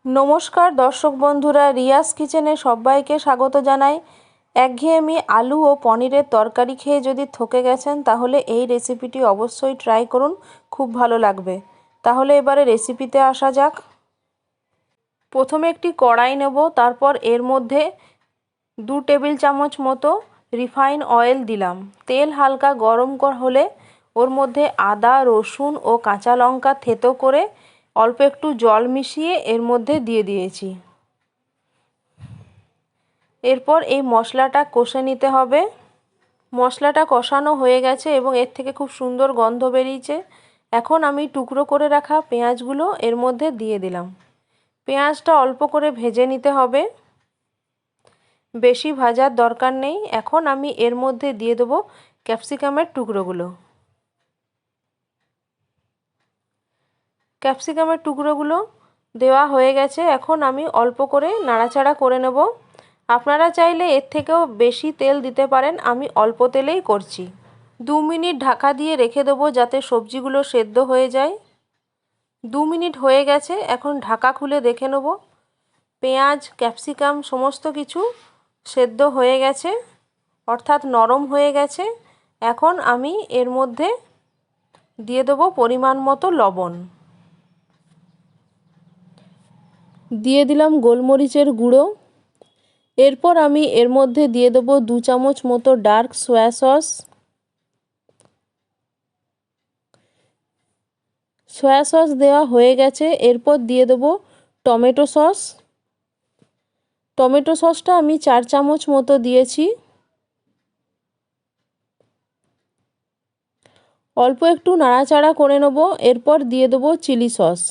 নমস্কার দর্শক বন্ধুরা, রিয়াস কিচেনে সবাইকে স্বাগত জানাই। একঘেয়েমি আলু ও পনিরের তরকারি খেয়ে যদি থকে গেছেন তাহলে এই রেসিপিটি অবশ্যই ট্রাই করুন, খুব ভালো লাগবে। তাহলে এবারে রেসিপিতে আসা যাক। প্রথমে একটি কড়াই নেব, তারপর এর মধ্যে 2 টেবিল চামচ মতো রিফাইন অয়েল দিলাম। তেল হালকা গরম হলে ওর মধ্যে আদা, রসুন ও কাঁচা লঙ্কা থেতো করে অল্প একটু জল মিশিয়ে এর মধ্যে দিয়ে দিয়েছি। এরপর এই মশলাটা কষে নিতে হবে। মশলাটা কষানো হয়ে গেছে এবং এর থেকে খুব সুন্দর গন্ধ বেরিয়েছে। এখন আমি টুকরো করে রাখা পেঁয়াজগুলো এর মধ্যে দিয়ে দিলাম। পেঁয়াজটা অল্প করে ভেজে নিতে হবে, বেশি ভাজার দরকার নেই। এখন আমি এর মধ্যে দিয়ে দেবো ক্যাপসিকামের টুকরোগুলো। ক্যাপসিকামের টুকরোগুলো দেওয়া হয়ে গেছে। এখন আমি অল্প করে নাড়াচাড়া করে নেব। আপনারা চাইলে এর থেকেও বেশি তেল দিতে পারেন, আমি অল্প তেলেই করছি। 2 মিনিট ঢাকা দিয়ে রেখে দেবো যাতে সবজিগুলো সেদ্ধ হয়ে যায়। 2 মিনিট হয়ে গেছে। এখন ঢাকা খুলে দেখে নেব পেঁয়াজ, ক্যাপসিকাম সমস্ত কিছু সেদ্ধ হয়ে গেছে, অর্থাৎ নরম হয়ে গেছে। এখন আমি এর মধ্যে দিয়ে দেবো পরিমাণ মতো লবণ। দিয়ে দিলাম গোলমরিচের গুঁড়ো। এরপর আমি এর মধ্যে দিয়ে দেবো 2 চামচ মতো dark soya sauce. Soya sauce দেওয়া হয়ে গেছে। এরপর দিয়ে দেবো টমেটো সস। টমেটো সসটা আমি 4 চামচ মতো দিয়েছি। অল্প একটু নাড়াচাড়া করে নেব। এরপর দিয়ে দেবো চিলি সস।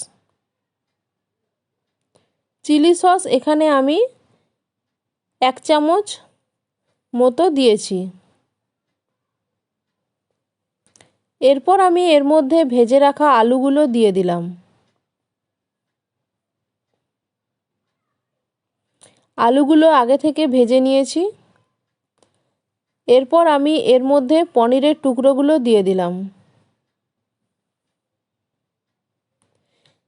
চিলি সস এখানে আমি 1 চামচ মতো দিয়েছি। এরপর আমি এর মধ্যে ভেজে রাখা আলুগুলো দিয়ে দিলাম। আলুগুলো আগে থেকে ভেজে নিয়েছি। এরপর আমি এর মধ্যে পনিরের টুকরোগুলো দিয়ে দিলাম।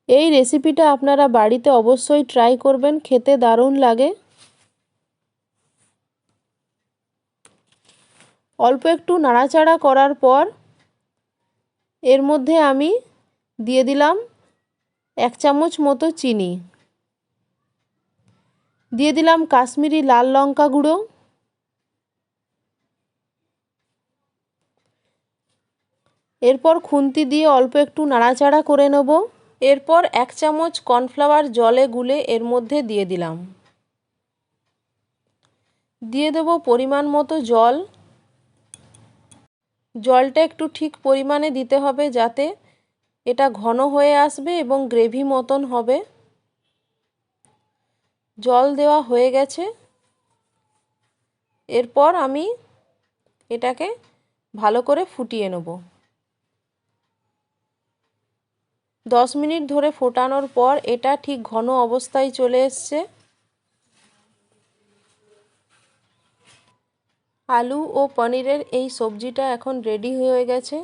এই রেসিপিটা আপনারা বাড়িতে অবশ্যই ট্রাই করবেন, খেতে দারুণ লাগে। অল্প একটু নাড়াচাড়া করার পর এর মধ্যে আমি দিয়ে দিলাম 1 চামচ মতো চিনি। দিয়ে দিলাম কাশ্মীরি লাল লঙ্কা গুঁড়ো। এরপর খুন্তি দিয়ে অল্প একটু নাড়াচাড়া করে নেব। এরপর 1 চামচ কর্নফ্লাওয়ার জলে গুলে এর মধ্যে দিয়ে দিলাম। দিয়ে দেব পরিমাণ মতো জল। জলটা একটু ঠিক পরিমাণে দিতে হবে যাতে এটা ঘন হয়ে আসবে এবং গ্রেভি মতন হবে। জল দেওয়া হয়ে গেছে। এরপর আমি এটাকে ভালো করে ফুটিয়ে নেব। 10 মিনিট ধরে ফোটানোর পর এটা ঠিক ঘন অবস্থায় চলে এসছে। আলু ও পনিরের এই সবজিটা এখন রেডি হয়ে গেছে।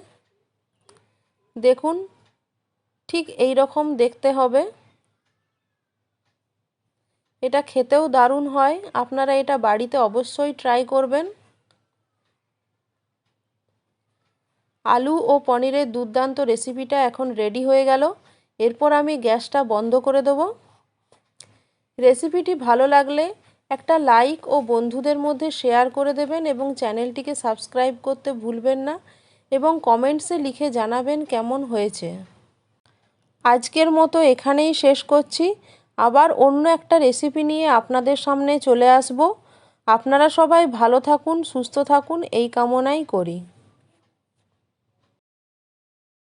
দেখুন, ঠিক এই রকম দেখতে হবে। এটা খেতেও দারুণ হয়। আপনারা এটা বাড়িতে অবশ্যই ট্রাই করবেন। আলু ও পনিরের দুর্দান্ত রেসিপিটা এখন রেডি হয়ে গেল। এরপর আমি গ্যাসটা বন্ধ করে দেব। রেসিপিটি ভালো লাগলে একটা লাইক ও বন্ধুদের মধ্যে শেয়ার করে দেবেন এবং চ্যানেলটিকে সাবস্ক্রাইব করতে ভুলবেন না এবং কমেন্টসে লিখে জানাবেন কেমন হয়েছে। আজকের মতো এখানেই শেষ করছি। আবার অন্য একটা রেসিপি নিয়ে আপনাদের সামনে চলে আসব। আপনারা সবাই ভালো থাকুন, সুস্থ থাকুন এই কামনাই করি।